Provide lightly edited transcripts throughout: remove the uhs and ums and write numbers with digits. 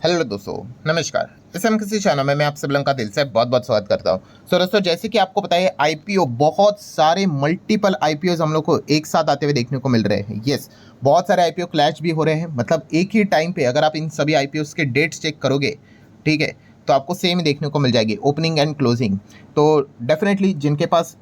Hello दोस्तों, नमस्कार। इस हम किसी चैनल में मैं आप सब लोगों का दिल से बहुत बहुत स्वागत करता हूं। दोस्तों, जैसे कि आपको पता है आईपीओ बहुत सारे मल्टीपल आईपीओ हम लोग को एक साथ आते हुए देखने को मिल रहे हैं। यस, बहुत सारे आईपीओ क्लैश भी हो रहे हैं। मतलब एक ही टाइम पे अगर आप इन सभी आईपीओ के डेट्स चेक करोगे, ठीक है, तो आपको सेम देखने को मिल जाएगी, ओपनिंग एंड क्लोजिंग। तो डेफिनेटली जिनके पास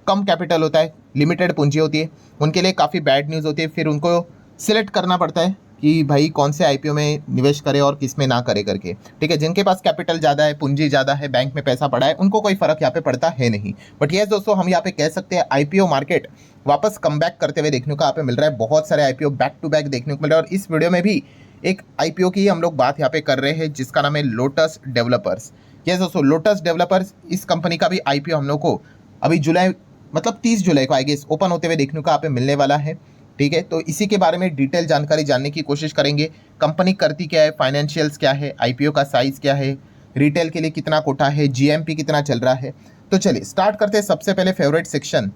कम कैपिटल होता है, लिमिटेड पूंजी होती है, उनके लिए काफ़ी बैड न्यूज़ होती है। फिर उनको सिलेक्ट करना पड़ता है कि भाई कौन से आईपीओ में निवेश करे और किस में ना करे करके। ठीक है, जिनके पास कैपिटल ज़्यादा है, पूंजी ज़्यादा है, बैंक में पैसा पड़ा है, उनको कोई फर्क यहाँ पे पड़ता है नहीं। बट ये दोस्तों, हम यहाँ पे कह सकते हैं आईपीओ मार्केट वापस कम बैक करते हुए देखने को यहाँ पे मिल रहा है। बहुत सारे आईपीओ बैक टू बैक देखने को मिल रहा है। और इस वीडियो में भी एक आईपीओ की हम लोग बात यहाँ पे कर रहे हैं जिसका नाम है लोटस डेवलपर्स। ये दोस्तों, लोटस डेवलपर्स, इस कंपनी का भी आईपीओ हम लोग को अभी जुलाई, मतलब 30 जुलाई को आई गेस ओपन होते हुए देखने को यहाँ पे मिलने वाला है। ठीक है, तो इसी के बारे में डिटेल जानकारी जानने की कोशिश करेंगे। कंपनी करती क्या है, फाइनेंशियल्स क्या है, आईपीओ का साइज क्या है, रिटेल के लिए कितना कोटा है, जीएमपी कितना चल रहा है। तो चलिए स्टार्ट करते हैं। सबसे पहले फेवरेट सेक्शन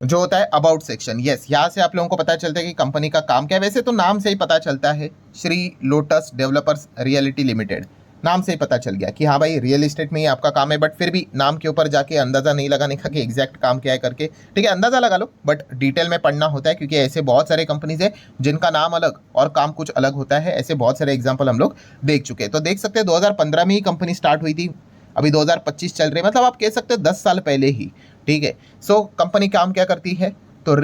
जो होता है अबाउट सेक्शन। यस, यहाँ से आप लोगों को पता चलता है कि कंपनी का काम क्या है। वैसे तो नाम से ही पता चलता है, Shri lotus developers reality limited, नाम से ही पता चल गया कि हाँ भाई रियल एस्टेट में ही आपका काम है। बट फिर भी नाम के ऊपर जाके अंदाज़ा नहीं लगाने का कि एग्जैक्ट काम क्या है करके। ठीक है, अंदाज़ा लगा लो बट डिटेल में पढ़ना होता है, क्योंकि ऐसे बहुत सारे कंपनीज है जिनका नाम अलग और काम कुछ अलग होता है। ऐसे बहुत सारे एग्जाम्पल हम लोग देख चुके हैं। तो देख सकते हैं 2015 में ही कंपनी स्टार्ट हुई थी, अभी 2025 चल रही है, मतलब आप कह सकते हैं 10 साल पहले ही। ठीक है, सो कंपनी काम क्या करती है, तो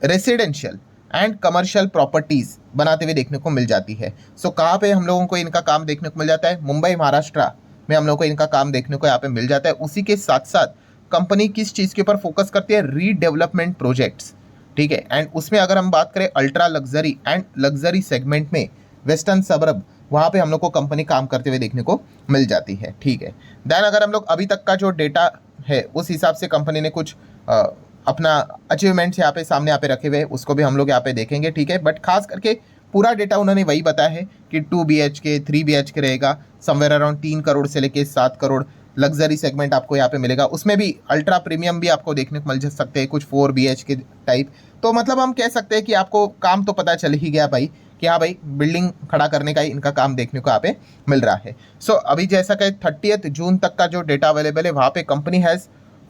रेसिडेंशियल एंड कमर्शियल प्रॉपर्टीज बनाते हुए देखने को मिल जाती है। सो कहाँ पे हम लोगों को इनका काम देखने को मिल जाता है, मुंबई महाराष्ट्र में हम लोगों को इनका काम देखने को यहाँ पे मिल जाता है। उसी के साथ साथ कंपनी किस चीज़ के ऊपर फोकस करती है, रीडेवलपमेंट प्रोजेक्ट्स। ठीक है, एंड उसमें अगर हम बात करें ultra luxury and luxury segment में, वेस्टर्न सबरब, वहाँ पे हम लोग को कंपनी काम करते हुए देखने को मिल जाती है। ठीक है, देन अगर हम लोग अभी तक का जो डेटा है उस हिसाब से कंपनी ने कुछ अपना अचीवमेंट्स यहाँ पे सामने यहाँ पे रखे हुए हैं, उसको भी हम लोग यहाँ पे देखेंगे। ठीक है, बट खास करके पूरा डेटा उन्होंने वही बताया है कि 2 BHK 3 BHK रहेगा, समवेयर अराउंड 3 करोड़ से लेके 7 करोड़ लग्जरी सेगमेंट आपको यहाँ पे मिलेगा। उसमें भी अल्ट्रा प्रीमियम भी आपको देखने को मिल सकते हैं, कुछ 4 BHK टाइप। तो मतलब हम कह सकते हैं कि आपको काम तो पता चल ही गया भाई कि हाँ भाई बिल्डिंग खड़ा करने का ही इनका काम देखने को यहाँ पे मिल रहा है। सो अभी जैसा कि 30 जून तक का जो डेटा अवेलेबल है, वहाँ पे company has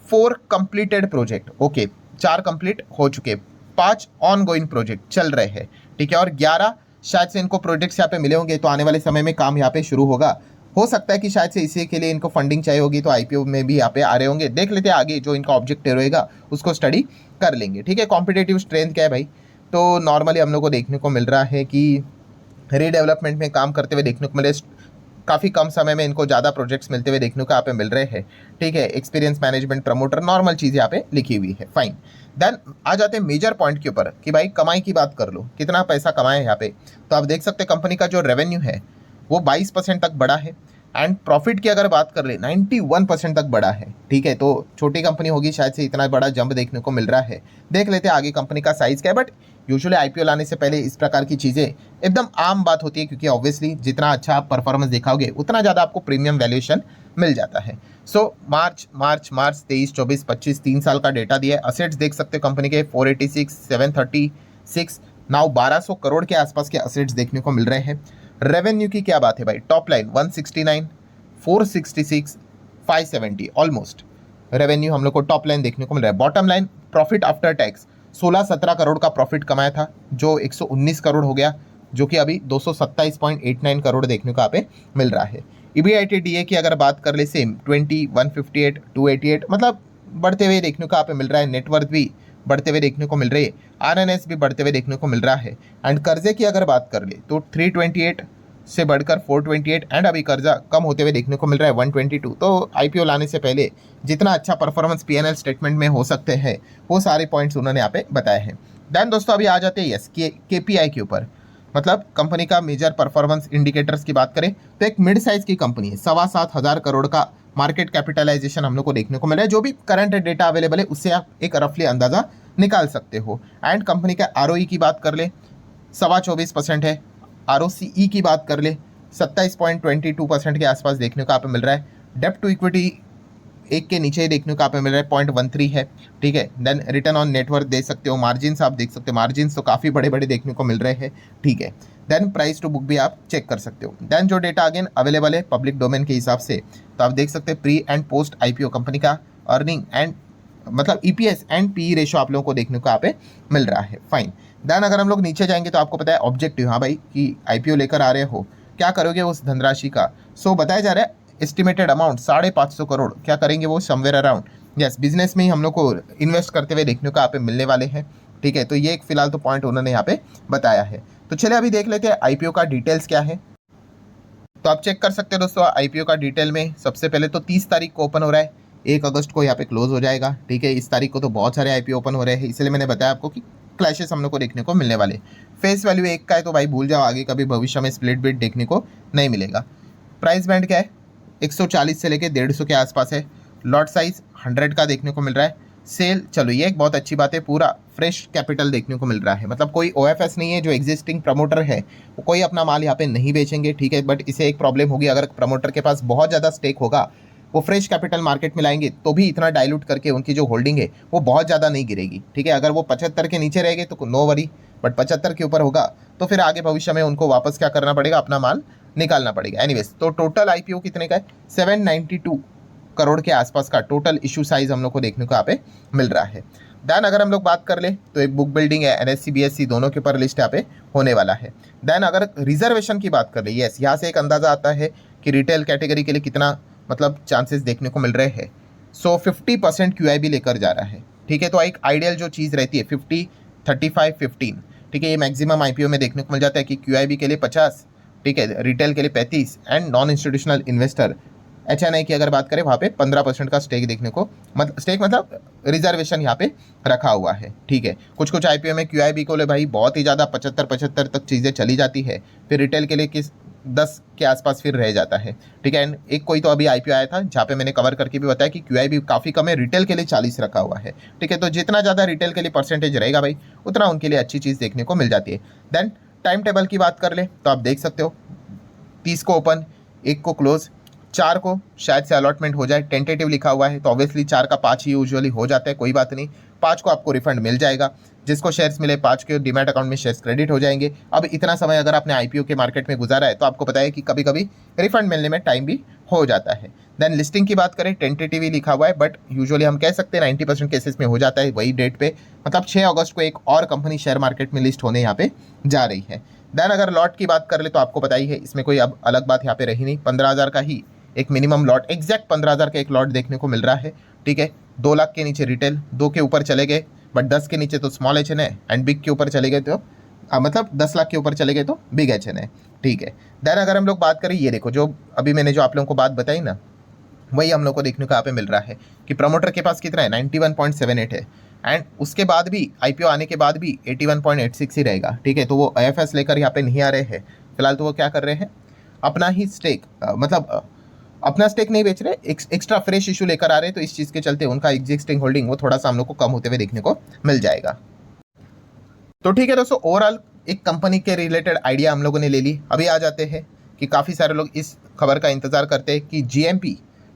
4 completed project. Okay, 4 complete हो चुके, 5 ऑन गोइंग प्रोजेक्ट चल रहे हैं। ठीक है, और 11 शायद से इनको प्रोजेक्ट्स यहाँ पे मिले होंगे, तो आने वाले समय में काम यहाँ पे शुरू होगा। हो सकता है कि शायद से इसी के लिए इनको फंडिंग चाहिए होगी, तो आईपीओ में भी यहाँ पे आ रहे होंगे। देख लेते हैं आगे जो इनका ऑब्जेक्टिव रहेगा उसको स्टडी कर लेंगे। ठीक है, कॉम्पिटेटिव स्ट्रेंथ क्या है भाई, तो नॉर्मली हम लोग को देखने को मिल रहा है कि रीडेवलपमेंट में काम करते हुए देखने को मिले, काफ़ी कम समय में इनको ज़्यादा प्रोजेक्ट्स मिलते हुए देखने को यहाँ पे मिल रहे हैं। ठीक है, एक्सपीरियंस मैनेजमेंट प्रमोटर, नॉर्मल चीज़ यहाँ पे लिखी हुई है, फाइन। देन आ जाते हैं मेजर पॉइंट के ऊपर कि भाई कमाई की बात कर लो, कितना पैसा कमाए यहाँ पे। तो आप देख सकते हैं कंपनी का जो रेवेन्यू है वो 22% तक बढ़ा है, एंड प्रॉफिट की अगर बात कर ले 91% तक बढ़ा है। ठीक है, तो छोटी कंपनी होगी शायद से इतना बड़ा जंप देखने को मिल रहा है। देख लेते हैं आगे कंपनी का साइज़ क्या है। बट यूजुअली आईपीओ लाने से पहले इस प्रकार की चीज़ें एकदम आम बात होती है, क्योंकि ऑब्वियसली जितना अच्छा आप परफॉर्मेंस दिखाओगे उतना ज़्यादा आपको प्रीमियम वैल्यूएशन मिल जाता है। सो मार्च 23, 24, 25 3 साल का डेटा दिया है। असेट्स देख सकते हो कंपनी के 486, 736, नाउ 1200 करोड़ के आसपास के असेट्स देखने को मिल रहे हैं। रेवेन्यू की क्या बात है भाई, टॉप लाइन 169, 466, 570 ऑलमोस्ट रेवेन्यू हम लोग को टॉप लाइन देखने को मिल रहा है। Bottom line profit after tax 16-17 crore का प्रॉफिट कमाया था, जो 119 करोड़ हो गया, जो कि अभी 227.89 करोड़ देखने को यहाँ पे मिल रहा है। EBITDA की अगर बात कर ले सेम 20, 158, 288, मतलब बढ़ते हुए देखने को यहाँ पे मिल रहा है। नेटवर्थ भी बढ़ते हुए देखने को मिल रही है, RNS भी बढ़ते हुए देखने को मिल रहा है। एंड कर्जे की अगर बात कर ले तो 328 से बढ़कर 428, एंड अभी कर्जा कम होते हुए देखने को मिल रहा है 122। तो आईपीओ लाने से पहले जितना अच्छा परफॉर्मेंस पीएनएल स्टेटमेंट में हो सकते हैं वो सारे पॉइंट्स उन्होंने यहाँ पे बताए हैं। देन दोस्तों अभी आ जाते हैं केपीआई के ऊपर, मतलब कंपनी का मेजर परफॉर्मेंस इंडिकेटर्स की बात करें तो एक मिड साइज की कंपनी है, 7,25,000 करोड़ का मार्केट कैपिटलाइजेशन हम लोग को देखने को मिला है। जो भी करंट डेटा अवेलेबल है उससे आप एक रफली अंदाजा निकाल सकते हो। एंड कंपनी का आरओई की बात कर ले 24.25% है, आरओसीई की बात कर ले 27.22% के आसपास देखने को यहाँ पे मिल रहा है। डेप्ट टू इक्विटी 1 के नीचे ही देखने को आप मिल रहा है, 0.13 है, ठीक है। देन रिटर्न ऑन नेटवर्थ देख सकते हो, मार्जिन्स आप देख सकते हो, मार्जिन्स तो काफ़ी बड़े बड़े देखने को मिल रहे हैं, ठीक है। देन प्राइस टू बुक भी आप चेक कर सकते हो। देन जो डेटा अगेन अवेलेबल है पब्लिक डोमेन के हिसाब से, तो आप देख सकते हैं pre and post IPO company का अर्निंग एंड मतलब ईपीएस एंड पी रेशियो आप लोगों को देखने को यहाँ पे मिल रहा है, फाइन। देन अगर हम लोग नीचे जाएंगे तो आपको पता है ऑब्जेक्टिव, हाँ भाई कि आईपीओ लेकर आ रहे हो, क्या करोगे उस धनराशि का। सो बताया जा रहा है एस्टिमेटेड अमाउंट 550 करोड़, क्या करेंगे वो समवेयर अराउंड, यस बिजनेस में ही हम लोग को इन्वेस्ट करते हुए देखने को यहाँ पे मिलने वाले हैं, ठीक है। तो ये एक फिलहाल तो पॉइंट उन्होंने यहाँ पे बताया है। तो चलिए अभी देख लेते हैं आईपीओ का डिटेल्स क्या है। तो आप चेक कर सकते हैं दोस्तों आईपीओ का डिटेल में, सबसे पहले तो 30 तारीख को ओपन हो रहा है, 1 अगस्त को यहाँ पे क्लोज हो जाएगा, ठीक है। इस तारीख को तो बहुत सारे आईपीओ ओपन हो रहे हैं, इसलिए मैंने बताया आपको कि क्लैशेस हम लोग को देखने को मिलने वाले। फेस वैल्यू 1 का है तो भाई भूल जाओ, आगे कभी भविष्य में स्प्लिट बिट देखने को नहीं मिलेगा। प्राइस बैंड क्या है, 140 से लेके 150 के आसपास है। लॉट साइज 100 का देखने को मिल रहा है। सेल, चलो ये एक बहुत अच्छी बात है, पूरा फ्रेश कैपिटल देखने को मिल रहा है, मतलब कोई ओएफएस नहीं है, जो एग्जिस्टिंग प्रमोटर है वो कोई अपना माल यहाँ पे नहीं बेचेंगे, ठीक है। बट इसे एक प्रॉब्लम होगी, अगर प्रमोटर के पास बहुत ज़्यादा स्टेक होगा, वो फ्रेश कैपिटल मार्केट में लाएंगे तो भी इतना डाइल्यूट करके उनकी जो होल्डिंग है वो बहुत ज़्यादा नहीं गिरेगी, ठीक है। अगर वो 75 के नीचे रहेंगे तो नो वरी, बट 75 के ऊपर होगा तो फिर आगे भविष्य में उनको वापस क्या करना पड़ेगा, अपना माल निकालना पड़ेगा। एनीवेज, तो टोटल आईपीओ कितने का है, 792 करोड़ के आसपास का टोटल इशू साइज हम लोग को देखने को यहाँ पे मिल रहा है। देन अगर हम लोग बात कर ले तो एक बुक बिल्डिंग है, एनएससी बीएससी दोनों के ऊपर लिस्ट यहाँ पे होने वाला है। देन अगर रिजर्वेशन की बात कर ले, यस यहाँ से एक अंदाजा आता है कि रिटेल कैटेगरी के लिए कितना मतलब चांसेस देखने को मिल रहे हैं। सो 50% क्यूआईबी लेकर जा रहा है, ठीक है। तो एक आइडियल जो चीज़ रहती है 50 35 15, ठीक है, ये मैक्सिमम आईपीओ में देखने को मिल जाता है कि क्यूआईबी के लिए 50, ठीक है, रिटेल के लिए 35 and non institutional investor HNI की अगर बात करें वहाँ पे 15% का स्टेक देखने को स्टेक मतलब रिजर्वेशन यहाँ पे रखा हुआ है, ठीक है। कुछ कुछ आईपीओ में क्यूआईबी को ले भाई बहुत ही ज़्यादा 75 तक चीज़ें चली जाती है, फिर रिटेल के लिए किस 10 के आसपास फिर रह जाता है, ठीक है। एंड एक कोई तो अभी आईपीओ आया था जहाँ पे मैंने कवर करके भी बताया कि क्यूआईबी काफ़ी कम है, रिटेल के लिए 40 रखा हुआ है, ठीक है। तो जितना ज़्यादा रिटेल के लिए परसेंटेज रहेगा भाई उतना उनके लिए अच्छी चीज़ देखने को मिल जाती है। देन टाइम टेबल की बात कर ले तो आप देख सकते हो 30 को ओपन, 1 को क्लोज, 4 को शायद से अलॉटमेंट हो जाए, टेंटेटिव लिखा हुआ है तो ऑब्वियसली 4 का 5 ही यूजुअली हो जाता है, कोई बात नहीं। 5 को आपको रिफंड मिल जाएगा, जिसको शेयर्स मिले 5 के डीमैट अकाउंट में शेयर्स क्रेडिट हो जाएंगे। अब इतना समय अगर आपने आईपीओ के मार्केट में गुजारा है तो आपको पता है कि कभी कभी रिफंड मिलने में टाइम भी हो जाता है। देन लिस्टिंग की बात करें, टेंटेटिव ही लिखा हुआ है, बट यूजुअली हम कह सकते हैं 90% केसेस में हो जाता है वही डेट पे, मतलब 6 अगस्त को एक और कंपनी शेयर मार्केट में लिस्ट होने यहाँ पे जा रही है। देन अगर लॉट की बात कर ले तो आपको पता ही है, इसमें कोई अब अलग बात यहाँ पे रही नहीं, 15,000 का ही एक मिनिमम लॉट, एग्जैक्ट 15,000 का एक लॉट देखने को मिल रहा है, ठीक है। 2 लाख के नीचे रिटेल, 2 के ऊपर चले गए बट 10 के नीचे तो स्मॉल एच एन है, एंड बिग के ऊपर चले गए तो मतलब 10 लाख के ऊपर चले गए तो बिग एच एन है, ठीक है। देन अगर हम लोग बात करें, ये देखो जो अभी मैंने जो आप लोगों को बात बताई ना, वही हम लोग को देखने को यहाँ पे मिल रहा है कि प्रमोटर के पास कितना है, 91.78 है, एंड उसके बाद भी आईपीओ आने के बाद भी 81.86 ही रहेगा, ठीक है। तो वो आईएफएस लेकर यहाँ पे नहीं आ रहे हैं फिलहाल, तो वो क्या कर रहे हैं, अपना ही स्टेक मतलब अपना स्टेक नहीं बेच रहे, एक्स्ट्रा फ्रेश इशू लेकर आ रहे हैं, तो इस चीज़ के चलते उनका एग्जिस्टिंग होल्डिंग वो थोड़ा सा हम लोग को कम होते हुए देखने को मिल जाएगा। तो ठीक है दोस्तों, ओवरऑल एक कंपनी के रिलेटेड आइडिया हम लोगों ने ले ली। अभी आ जाते हैं कि काफ़ी सारे लोग इस खबर का इंतजार करते हैं कि जीएमपी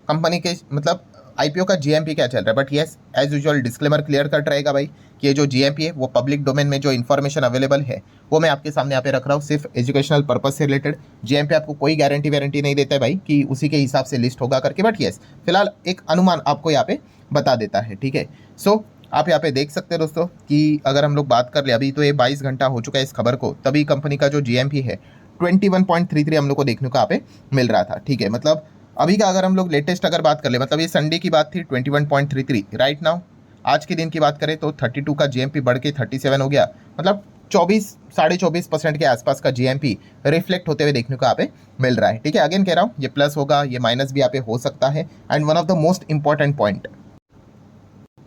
कंपनी के मतलब आईपीओ का जीएमपी क्या चल रहा है, but yes as usual disclaimer clear cut रहेगा भाई कि ये जो जीएमपी है वो पब्लिक डोमेन में जो इन्फॉर्मेशन अवेलेबल है वो मैं आपके सामने यहाँ पे रख रहा हूँ, सिर्फ एजुकेशनल पर्पज से रिलेटेड। जीएमपी आपको कोई गारंटी नहीं देता है भाई कि उसी के हिसाब से लिस्ट होगा करके, बट येस फिलहाल एक अनुमान आपको यहाँ पे बता देता है, ठीक है। सो आप यहाँ पे देख सकते हैं दोस्तों कि अगर हम लोग बात कर ले, अभी तो ये 22 घंटा हो चुका है इस खबर को, तभी कंपनी का जो जीएमपी है 21.33 हम लोग को देखने को यहाँ पे मिल रहा था, ठीक है। मतलब अभी का अगर हम लोग लेटेस्ट अगर बात कर ले, मतलब ये संडे की बात थी 21.33, राइट नाउ आज के दिन की बात करें तो 32 का जीएमपी बढ़ के 37 हो गया, मतलब 24-24.5% के आसपास का जीएमपी रिफ्लेक्ट होते हुए देखने को यहाँ पे मिल रहा है, ठीक है। अगेन कह रहा हूँ ये प्लस होगा, ये माइनस भी यहाँ पे हो सकता है। And one of the most important point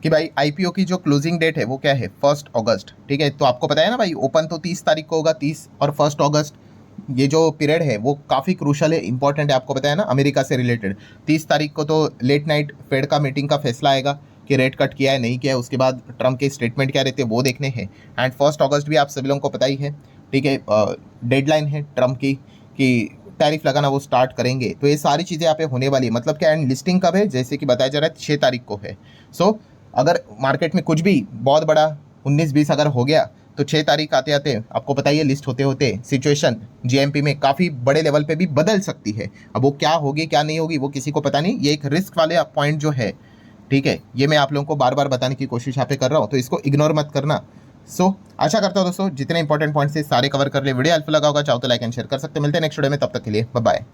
कि भाई आईपीओ की जो क्लोजिंग डेट है वो क्या है, 1 अगस्त, ठीक है। तो आपको पता है ना भाई, ओपन तो 30 तारीख को होगा, 30 और 1 अगस्त ये जो पीरियड है वो काफ़ी क्रूशल है, इंपॉर्टेंट है, आपको बताया ना अमेरिका से रिलेटेड। 30 तारीख को तो लेट नाइट फेड का मीटिंग का फैसला आएगा कि रेट कट किया है नहीं किया है, उसके बाद ट्रम्प के स्टेटमेंट क्या रहते हैं वो देखने हैं। एंड 1 अगस्त भी आप सभी लोगों को पता ही है, ठीक है, डेडलाइन है ट्रम्प की कि टैरिफ लगाना वो स्टार्ट करेंगे। तो ये सारी चीज़ें यहाँ पे होने वाली है। मतलब क्या, एंड लिस्टिंग कब है, जैसे कि बताया जा रहा है 6 तारीख को है। सो अगर मार्केट में कुछ भी बहुत बड़ा 19-20 अगर हो गया तो 6 तारीख आते आते आपको पता ही है, लिस्ट होते होते सिचुएशन जीएमपी में काफ़ी बड़े लेवल पे भी बदल सकती है। अब वो क्या होगी क्या नहीं होगी वो किसी को पता नहीं। ये एक रिस्क वाले पॉइंट जो है, ठीक है, ये मैं आप लोगों को बार बार बताने की कोशिश यहाँ पे कर रहा हूँ, तो इसको इग्नोर मत करना। सो आशा करता हूँ दोस्तों जितने इंपॉर्टेंट पॉइंट्स से सारे कवर कर ले। वीडियो हेल्पफुल लगा होगा, चाहो तो लाइक एंड शेयर कर सकते हैं। मिलते हैं नेक्स्ट वीडियो में, तब तक के लिए बाय बाय।